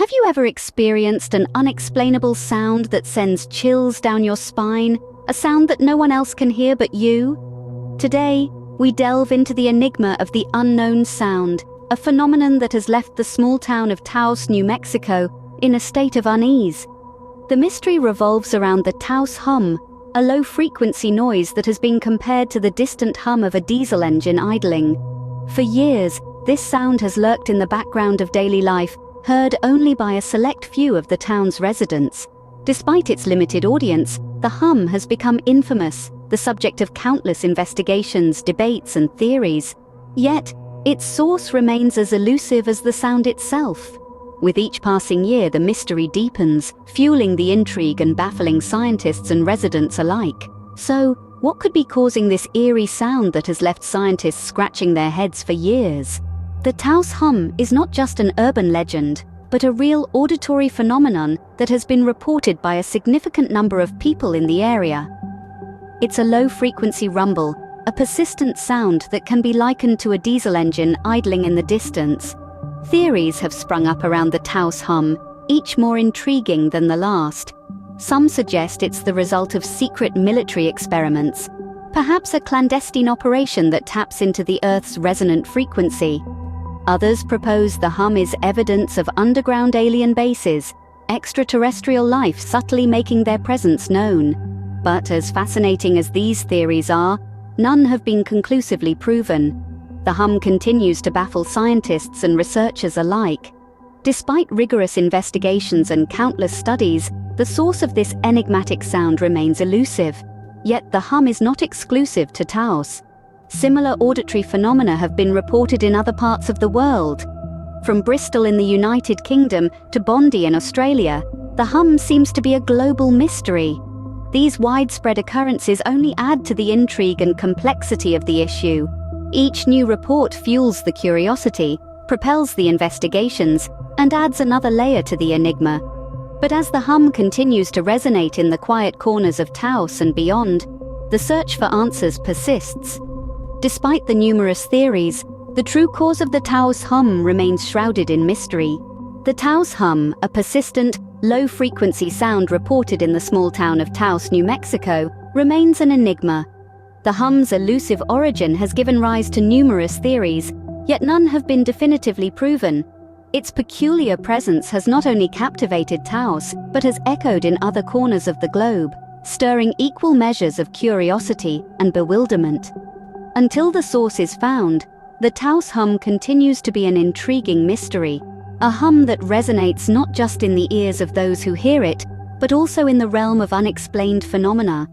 Have you ever experienced an unexplainable sound that sends chills down your spine, a sound that no one else can hear but you? Today, we delve into the enigma of the unknown sound, a phenomenon that has left the small town of Taos, New Mexico, in a state of unease. The mystery revolves around the Taos Hum, a low-frequency noise that has been compared to the distant hum of a diesel engine idling. For years, this sound has lurked in the background of daily life, heard only by a select few of the town's residents. Despite its limited audience, the hum has become infamous, the subject of countless investigations, debates, and theories. Yet, its source remains as elusive as the sound itself. With each passing year, the mystery deepens, fueling the intrigue and baffling scientists and residents alike. So, what could be causing this eerie sound that has left scientists scratching their heads for years? The Taos Hum is not just an urban legend, but a real auditory phenomenon that has been reported by a significant number of people in the area. It's a low-frequency rumble, a persistent sound that can be likened to a diesel engine idling in the distance. Theories have sprung up around the Taos Hum, each more intriguing than the last. Some suggest it's the result of secret military experiments, perhaps a clandestine operation that taps into the Earth's resonant frequency. Others propose the hum is evidence of underground alien bases, extraterrestrial life subtly making their presence known. But as fascinating as these theories are, none have been conclusively proven. The hum continues to baffle scientists and researchers alike. Despite rigorous investigations and countless studies, the source of this enigmatic sound remains elusive. Yet the hum is not exclusive to Taos. Similar auditory phenomena have been reported in other parts of the world. From Bristol in the United Kingdom to Bondi in Australia, the hum seems to be a global mystery. These widespread occurrences only add to the intrigue and complexity of the issue. Each new report fuels the curiosity, propels the investigations, and adds another layer to the enigma. But as the hum continues to resonate in the quiet corners of Taos and beyond, the search for answers persists. Despite the numerous theories, the true cause of the Taos Hum remains shrouded in mystery. The Taos Hum, a persistent, low-frequency sound reported in the small town of Taos, New Mexico, remains an enigma. The hum's elusive origin has given rise to numerous theories, yet none have been definitively proven. Its peculiar presence has not only captivated Taos, but has echoed in other corners of the globe, stirring equal measures of curiosity and bewilderment. Until the source is found, the Taos Hum continues to be an intriguing mystery, a hum that resonates not just in the ears of those who hear it, but also in the realm of unexplained phenomena.